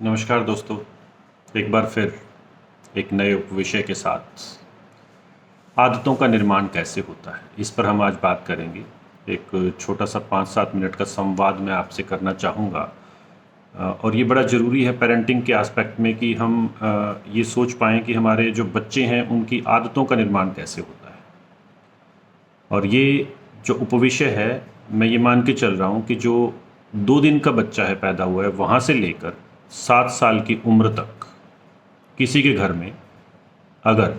नमस्कार दोस्तों। एक बार फिर एक नए उपविषय के साथ आदतों का निर्माण कैसे होता है, इस पर हम आज बात करेंगे। एक छोटा सा 5-7 मिनट का संवाद मैं आपसे करना चाहूँगा। और ये बड़ा ज़रूरी है पेरेंटिंग के एस्पेक्ट में कि हम ये सोच पाएँ कि हमारे जो बच्चे हैं उनकी आदतों का निर्माण कैसे होता है। और ये जो उपविषय है, मैं ये मान के चल रहा हूँ कि जो 2 दिन का बच्चा है पैदा हुआ है, वहाँ से लेकर 7 साल की उम्र तक किसी के घर में अगर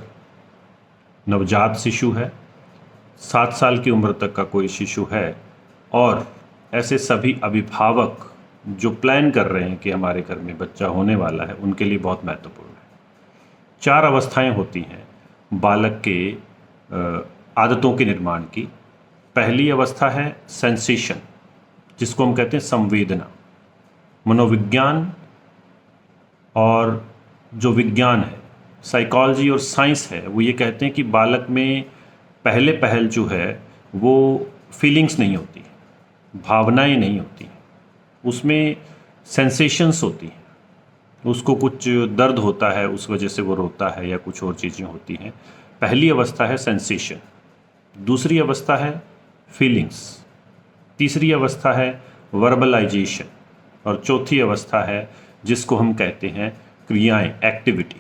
नवजात शिशु है, 7 साल की उम्र तक का कोई शिशु है और ऐसे सभी अभिभावक जो प्लान कर रहे हैं कि हमारे घर में बच्चा होने वाला है, उनके लिए बहुत महत्वपूर्ण है। 4 अवस्थाएं होती हैं बालक के आदतों के निर्माण की। पहली अवस्था है सेंसेशन, जिसको हम कहते हैं संवेदना। मनोविज्ञान और जो विज्ञान है, साइकोलॉजी और साइंस है, वो ये कहते हैं कि बालक में पहले पहल जो है वो फीलिंग्स नहीं होती, भावनाएं नहीं होती, उसमें सेंसेशंस होती हैं। उसको कुछ दर्द होता है, उस वजह से वो रोता है या कुछ और चीज़ें होती हैं। पहली अवस्था है सेंसेशन, दूसरी अवस्था है फीलिंग्स, तीसरी अवस्था है वर्बलाइजेशन और चौथी अवस्था है जिसको हम कहते हैं क्रियाएं, एक्टिविटी।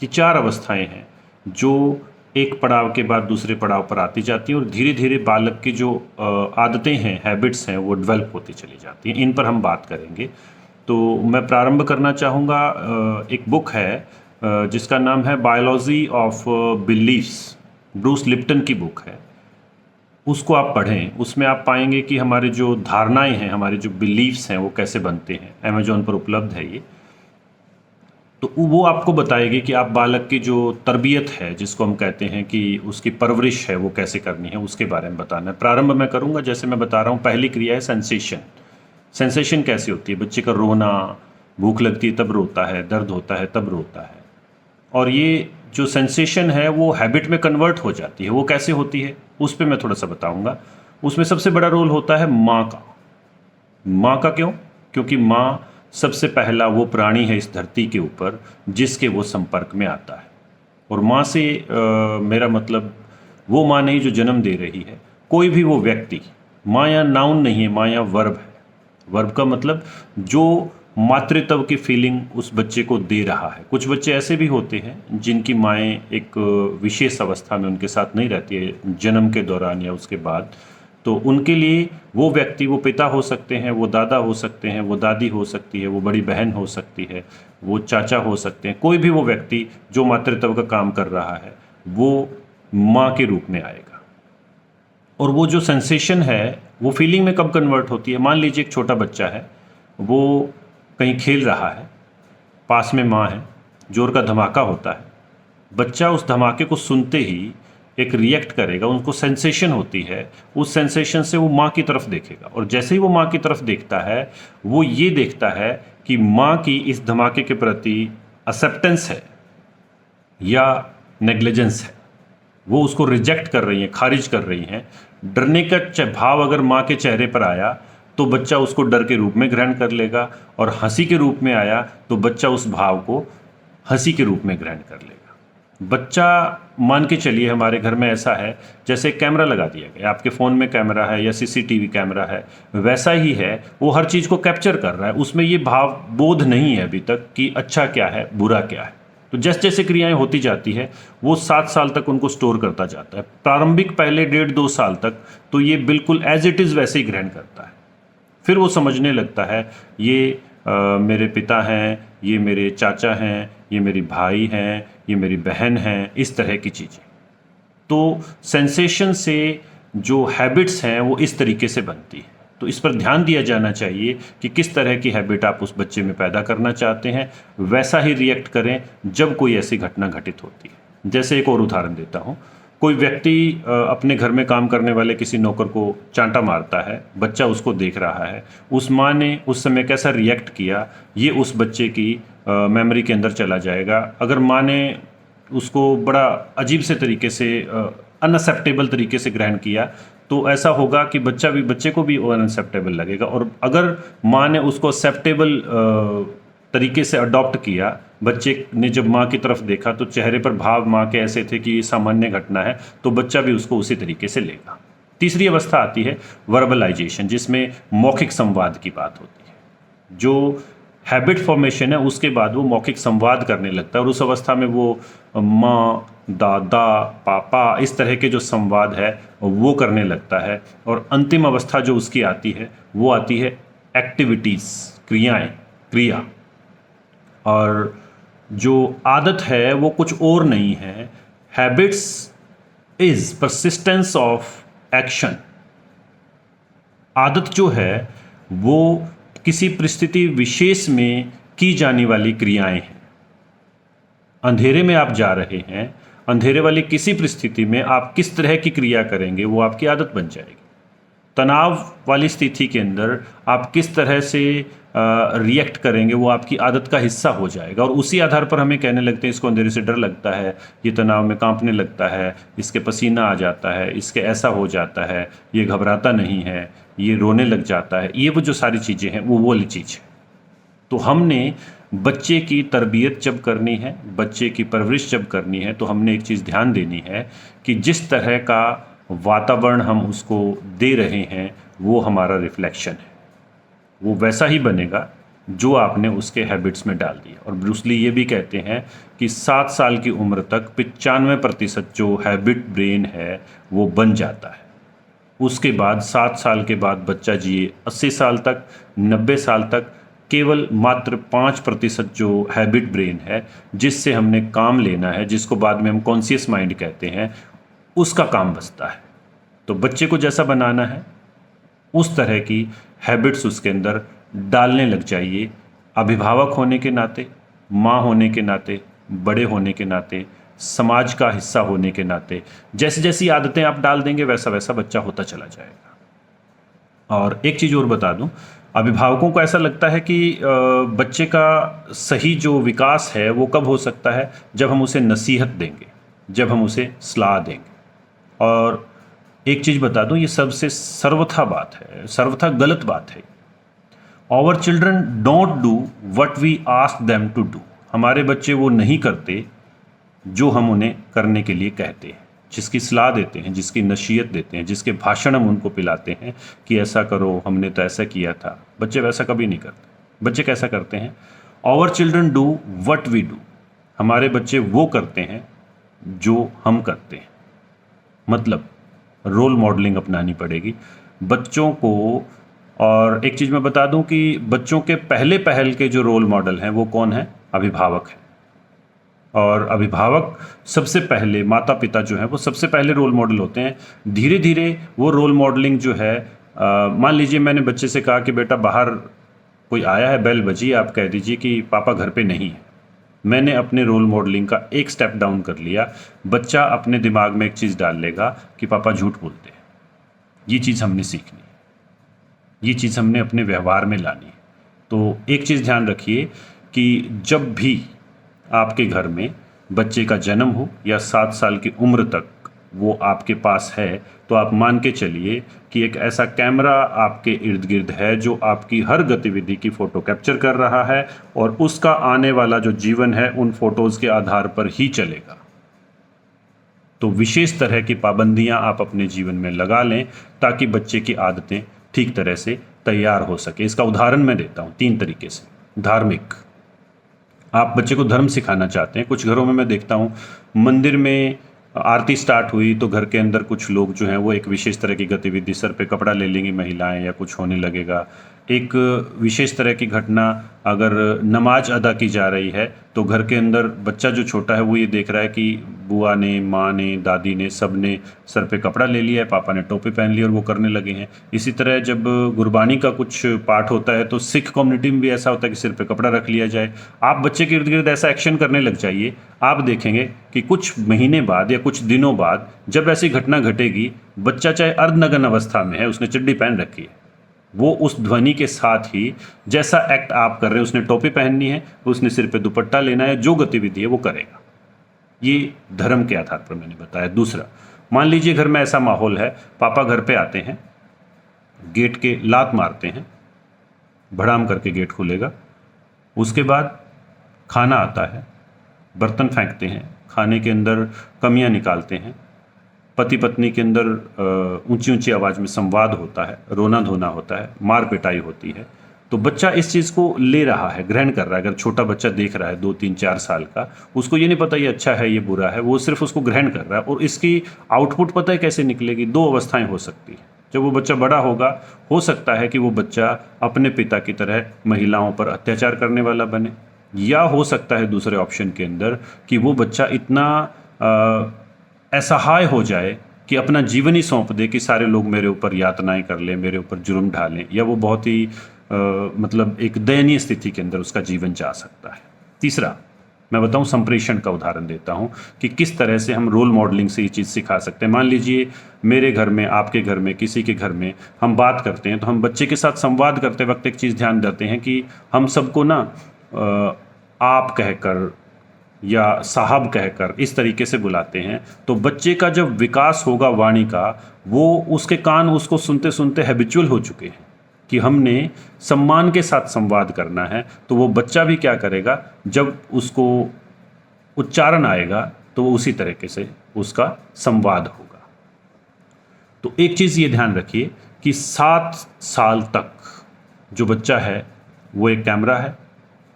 ये 4 अवस्थाएं हैं जो एक पड़ाव के बाद दूसरे पड़ाव पर आती जाती हैं और धीरे धीरे बालक की जो आदतें हैं, हैबिट्स हैं, वो डेवलप होती चली जाती हैं। इन पर हम बात करेंगे। तो मैं प्रारंभ करना चाहूँगा। एक बुक है जिसका नाम है biology of beliefs, Bruce Lipton की बुक है। उसको आप पढ़ें, उसमें आप पाएंगे कि हमारे जो धारणाएं हैं, हमारे जो बिलीफ्स हैं, वो कैसे बनते हैं। अमेजोन पर उपलब्ध है ये। तो वो आपको बताएगी कि आप बालक की जो तरबियत है, जिसको हम कहते हैं कि उसकी परवरिश है, वो कैसे करनी है, उसके बारे में बताना है। प्रारंभ मैं करूँगा, जैसे मैं बता रहा हूँ। पहली क्रिया है सेंसेशन। सेंसेशन कैसी होती है? बच्चे का रोना, भूख लगती है तब रोता है, दर्द होता है तब रोता है। और ये जो सेंसेशन है वो हैबिट में कन्वर्ट हो जाती है। वो कैसे होती है उस पर मैं थोड़ा सा बताऊंगा। उसमें सबसे बड़ा रोल होता है माँ का। माँ का क्यों? क्योंकि माँ सबसे पहला वो प्राणी है इस धरती के ऊपर जिसके वो संपर्क में आता है। और माँ से मेरा मतलब वो माँ नहीं जो जन्म दे रही है, कोई भी वो व्यक्ति। माँ या नाउन नहीं है, माँ या वर्ब है। वर्ब का मतलब जो मातृत्व की फीलिंग उस बच्चे को दे रहा है। कुछ बच्चे ऐसे भी होते हैं जिनकी माएँ एक विशेष अवस्था में उनके साथ नहीं रहती है, जन्म के दौरान या उसके बाद। तो उनके लिए वो व्यक्ति, वो पिता हो सकते हैं, वो दादा हो सकते हैं, वो दादी हो सकती है, वो बड़ी बहन हो सकती है, वो चाचा हो सकते हैं। कोई भी वो व्यक्ति जो मातृत्व का काम कर रहा है, वो माँ के रूप में आएगा। और वो जो सेंसेशन है वो फीलिंग में कब कन्वर्ट होती है? मान लीजिए एक छोटा बच्चा है, वो कहीं खेल रहा है, पास में माँ है, जोर का धमाका होता है। बच्चा उस धमाके को सुनते ही एक रिएक्ट करेगा, उनको सेंसेशन होती है। उस सेंसेशन से वो माँ की तरफ देखेगा और जैसे ही वो माँ की तरफ देखता है, वो ये देखता है कि माँ की इस धमाके के प्रति एक्सेप्टेंस है या नेग्लिजेंस है। वो उसको रिजेक्ट कर रही हैं, खारिज कर रही हैं। डरने का भाव अगर माँ के चेहरे पर आया तो बच्चा उसको डर के रूप में ग्रहण कर लेगा, और हंसी के रूप में आया तो बच्चा उस भाव को हंसी के रूप में ग्रहण कर लेगा। बच्चा, मान के चलिए हमारे घर में ऐसा है जैसे कैमरा लगा दिया गया, आपके फ़ोन में कैमरा है या सीसीटीवी कैमरा है, वैसा ही है। वो हर चीज़ को कैप्चर कर रहा है। उसमें ये भाव बोध नहीं है अभी तक कि अच्छा क्या है, बुरा क्या है। तो जैसे जैसे क्रियाएं होती जाती है वो 7 साल तक उनको स्टोर करता जाता है। प्रारंभिक पहले 1.5-2 साल तक तो ये बिल्कुल एज इट इज़ वैसे ही ग्रहण करता है। फिर वो समझने लगता है ये मेरे पिता हैं, ये मेरे चाचा हैं, ये मेरी भाई हैं, ये मेरी बहन हैं, इस तरह की चीज़ें। तो सेंसेशन से जो हैबिट्स हैं वो इस तरीके से बनती है। तो इस पर ध्यान दिया जाना चाहिए कि किस तरह की हैबिट आप उस बच्चे में पैदा करना चाहते हैं, वैसा ही रिएक्ट करें जब कोई ऐसी घटना घटित होती है। जैसे एक और उदाहरण देता हूँ। कोई व्यक्ति अपने घर में काम करने वाले किसी नौकर को चांटा मारता है, बच्चा उसको देख रहा है। उस माँ ने उस समय कैसा रिएक्ट किया, ये उस बच्चे की मेमोरी के अंदर चला जाएगा। अगर माँ ने उसको बड़ा अजीब से तरीके से, अनअक्सेप्टेबल तरीके से ग्रहण किया, तो ऐसा होगा कि बच्चे को भी अनअक्सेप्टेबल लगेगा। और अगर माँ ने उसको एक्सेप्टेबल तरीके से अडॉप्ट किया, बच्चे ने जब माँ की तरफ देखा तो चेहरे पर भाव माँ के ऐसे थे कि ये सामान्य घटना है, तो बच्चा भी उसको उसी तरीके से लेगा। तीसरी अवस्था आती है वर्बलाइजेशन, जिसमें मौखिक संवाद की बात होती है। जो हैबिट फॉर्मेशन है उसके बाद वो मौखिक संवाद करने लगता है, और उस अवस्था में वो माँ, दादा, पापा, इस तरह के जो संवाद है वो करने लगता है। और अंतिम अवस्था जो उसकी आती है वो आती है एक्टिविटीज़, क्रिया। और जो आदत है वो कुछ और नहीं है, habits is persistence of action. आदत जो है वो किसी परिस्थिति विशेष में की जाने वाली क्रियाएं हैं। अंधेरे में आप जा रहे हैं, अंधेरे वाली किसी परिस्थिति में आप किस तरह की क्रिया करेंगे वो आपकी आदत बन जाएगी। तनाव वाली स्थिति के अंदर आप किस तरह से रिएक्ट करेंगे वो आपकी आदत का हिस्सा हो जाएगा, और उसी आधार पर हमें कहने लगते हैं इसको अंधेरे से डर लगता है, ये तनाव में कांपने लगता है, इसके पसीना आ जाता है, इसके ऐसा हो जाता है, ये घबराता नहीं है, ये रोने लग जाता है। ये वो जो सारी चीज़ें हैं वो वाली चीज़ है। तो हमने बच्चे की तरबियत जब करनी है, बच्चे की परवरिश जब करनी है, तो हमने एक चीज़ ध्यान देनी है कि जिस तरह का वातावरण हम उसको दे रहे हैं वो हमारा रिफ्लेक्शन है, वो वैसा ही बनेगा जो आपने उसके हैबिट्स में डाल दिया। और ब्रूस ली ये भी कहते हैं कि 7 साल की उम्र तक 95% जो हैबिट ब्रेन है वो बन जाता है। उसके बाद 7 साल के बाद बच्चा जिए 80 साल तक, 90 साल तक, केवल मात्र 5% जो हैबिट ब्रेन है जिससे हमने काम लेना है, जिसको बाद में हम कॉन्शियस माइंड कहते हैं, उसका काम बचता है। तो बच्चे को जैसा बनाना है उस तरह की हैबिट्स उसके अंदर डालने लग जाइए। अभिभावक होने के नाते, माँ होने के नाते, बड़े होने के नाते, समाज का हिस्सा होने के नाते, जैसी जैसी आदतें आप डाल देंगे वैसा वैसा बच्चा होता चला जाएगा। और एक चीज़ और बता दूं, अभिभावकों को ऐसा लगता है कि बच्चे का सही जो विकास है वो कब हो सकता है, जब हम उसे नसीहत देंगे, जब हम उसे सलाह देंगे। और एक चीज़ बता दूं, ये सबसे सर्वथा बात है, सर्वथा गलत बात है। Our children don't do what we ask them to do. हमारे बच्चे वो नहीं करते जो हम उन्हें करने के लिए कहते हैं, जिसकी सलाह देते हैं, जिसकी नसीहत देते हैं, जिसके भाषण हम उनको पिलाते हैं कि ऐसा करो, हमने तो ऐसा किया था। बच्चे वैसा कभी नहीं करते। बच्चे कैसा करते हैं? Our children do what we do. हमारे बच्चे वो करते हैं जो हम करते हैं। मतलब रोल मॉडलिंग अपनानी पड़ेगी बच्चों को। और एक चीज़ मैं बता दूं कि बच्चों के पहले पहल के जो रोल मॉडल हैं वो कौन है? अभिभावक है। और अभिभावक सबसे पहले, माता पिता जो हैं वो सबसे पहले रोल मॉडल होते हैं। धीरे धीरे वो रोल मॉडलिंग जो है, मान लीजिए मैंने बच्चे से कहा कि बेटा बाहर कोई आया है, बेल बजी, आप कह दीजिए कि पापा घर पे नहीं है। मैंने अपने रोल मॉडलिंग का एक स्टेप डाउन कर लिया। बच्चा अपने दिमाग में एक चीज़ डाल लेगा कि पापा झूठ बोलते हैं। ये चीज़ हमने सीखनी है, ये चीज़ हमने अपने व्यवहार में लानी है। तो एक चीज़ ध्यान रखिए कि जब भी आपके घर में बच्चे का जन्म हो या 7 साल की उम्र तक वो आपके पास है, तो आप मान के चलिए कि एक ऐसा कैमरा आपके इर्द गिर्द है जो आपकी हर गतिविधि की फ़ोटो कैप्चर कर रहा है, और उसका आने वाला जो जीवन है उन फोटोज़ के आधार पर ही चलेगा। तो विशेष तरह की पाबंदियां आप अपने जीवन में लगा लें ताकि बच्चे की आदतें ठीक तरह से तैयार हो सके। इसका उदाहरण मैं देता हूँ 3 तरीके से। धार्मिक, आप बच्चे को धर्म सिखाना चाहते हैं। कुछ घरों में मैं देखता हूँ, मंदिर में आरती स्टार्ट हुई तो घर के अंदर कुछ लोग जो हैं वो एक विशेष तरह की गतिविधि, सर पे कपड़ा ले लेंगी महिलाएं या कुछ होने लगेगा। एक विशेष तरह की घटना, अगर नमाज अदा की जा रही है तो घर के अंदर बच्चा जो छोटा है वो ये देख रहा है कि बुआ ने, माँ ने, दादी ने, सब ने सर पे कपड़ा ले लिया है, पापा ने टोपी पहन ली और वो करने लगे हैं। इसी तरह जब गुरबानी का कुछ पाठ होता है तो सिख कम्युनिटी में भी ऐसा होता है कि सिर पे कपड़ा रख लिया जाए। आप बच्चे के इर्द गिर्द ऐसा एक्शन करने लग जाइए, आप देखेंगे कि कुछ महीने बाद या कुछ दिनों बाद जब ऐसी घटना घटेगी, बच्चा चाहे अर्धनग्न अवस्था में है, उसने चड्डी पहन रखी है, वो उस ध्वनि के साथ ही जैसा एक्ट आप कर रहे हैं, उसने टोपी पहननी है, उसने सिर पे दुपट्टा लेना है, जो गतिविधि है वो करेगा। ये धर्म के आधार पर मैंने बताया। दूसरा, मान लीजिए घर में ऐसा माहौल है, पापा घर पे आते हैं, गेट के लात मारते हैं, भड़ाम करके गेट खुलेगा, उसके बाद खाना आता है, बर्तन फेंकते हैं, खाने के अंदर कमियां निकालते हैं, पति पत्नी के अंदर ऊंची ऊंची आवाज़ में संवाद होता है, रोना धोना होता है, मार पिटाई होती है। तो बच्चा इस चीज़ को ले रहा है, ग्रहण कर रहा है। अगर छोटा बच्चा देख रहा है 2, 3, 4 साल का, उसको ये नहीं पता ये अच्छा है ये बुरा है, वो सिर्फ उसको ग्रहण कर रहा है। और इसकी आउटपुट पता है कैसे निकलेगी? 2 अवस्थाएं हो सकती हैं। जब वो बच्चा बड़ा होगा, हो सकता है कि वो बच्चा अपने पिता की तरह महिलाओं पर अत्याचार करने वाला बने, या हो सकता है दूसरे ऑप्शन के अंदर कि वो बच्चा इतना असहाय हो जाए कि अपना जीवन ही सौंप दे कि सारे लोग मेरे ऊपर यातनाएं कर लें, मेरे ऊपर जुर्म ढालें, या वो बहुत ही मतलब एक दयनीय स्थिति के अंदर उसका जीवन जा सकता है। तीसरा, मैं बताऊं, संप्रेषण का उदाहरण देता हूं कि किस तरह से हम रोल मॉडलिंग से ये चीज़ सिखा सकते हैं। मान लीजिए मेरे घर में, आपके घर में, किसी के घर में हम बात करते हैं, तो हम बच्चे के साथ संवाद करते वक्त एक चीज़ ध्यान देते हैं कि हम सबको ना आप कहकर या साहब कहकर इस तरीके से बुलाते हैं। तो बच्चे का जब विकास होगा वाणी का, वो उसके कान उसको सुनते सुनते हैबिचुअल हो चुके हैं कि हमने सम्मान के साथ संवाद करना है। तो वो बच्चा भी क्या करेगा, जब उसको उच्चारण आएगा तो वो उसी तरीके से उसका संवाद होगा। तो एक चीज़ ये ध्यान रखिए कि 7 साल तक जो बच्चा है वो एक कैमरा है,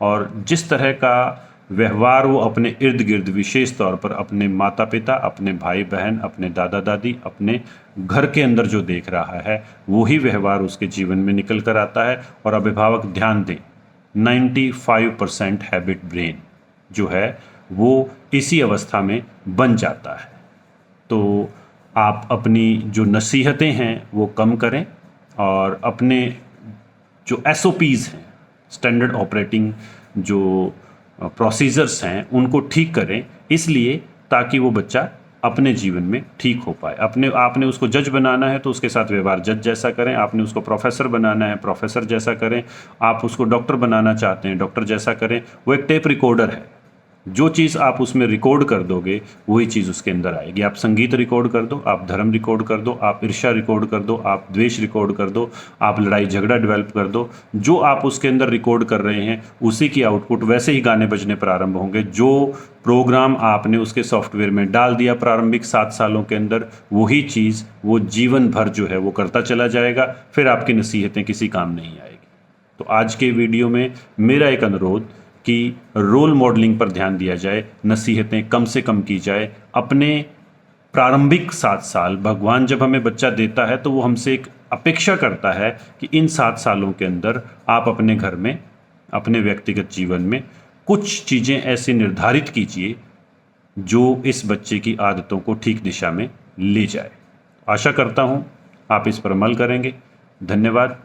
और जिस तरह का व्यवहार वो अपने इर्द गिर्द, विशेष तौर पर अपने माता पिता, अपने भाई बहन, अपने दादा दादी, अपने घर के अंदर जो देख रहा है, वही व्यवहार उसके जीवन में निकल कर आता है। और अभिभावक ध्यान दें, 95% हैबिट ब्रेन जो है वो इसी अवस्था में बन जाता है। तो आप अपनी जो नसीहतें हैं वो कम करें, और अपने जो SOPs हैं, स्टैंडर्ड ऑपरेटिंग जो प्रोसीजर्स हैं, उनको ठीक करें, इसलिए ताकि वो बच्चा अपने जीवन में ठीक हो पाए। आपने उसको जज बनाना है तो उसके साथ व्यवहार जज जैसा करें, आपने उसको प्रोफेसर बनाना है प्रोफेसर जैसा करें, आप उसको डॉक्टर बनाना चाहते हैं डॉक्टर जैसा करें। वो एक टेप रिकॉर्डर है, जो चीज़ आप उसमें रिकॉर्ड कर दोगे वही चीज़ उसके अंदर आएगी। आप संगीत रिकॉर्ड कर दो, आप धर्म रिकॉर्ड कर दो, आप ईर्ष्या रिकॉर्ड कर दो, आप द्वेष रिकॉर्ड कर दो, आप लड़ाई झगड़ा डेवलप कर दो, जो आप उसके अंदर रिकॉर्ड कर रहे हैं उसी की आउटपुट वैसे ही गाने बजने प्रारंभ होंगे। जो प्रोग्राम आपने उसके सॉफ्टवेयर में डाल दिया प्रारंभिक 7 सालों के अंदर, वही चीज़ वो जीवन भर जो है वो करता चला जाएगा। फिर आपकी नसीहतें किसी काम नहीं आएगी। तो आज के वीडियो में मेरा एक अनुरोध कि रोल मॉडलिंग पर ध्यान दिया जाए, नसीहतें कम से कम की जाए। अपने प्रारंभिक 7 साल भगवान जब हमें बच्चा देता है तो वो हमसे एक अपेक्षा करता है कि इन 7 सालों के अंदर आप अपने घर में, अपने व्यक्तिगत जीवन में कुछ चीज़ें ऐसी निर्धारित कीजिए जो इस बच्चे की आदतों को ठीक दिशा में ले जाए। आशा करता हूँ आप इस पर अमल करेंगे। धन्यवाद।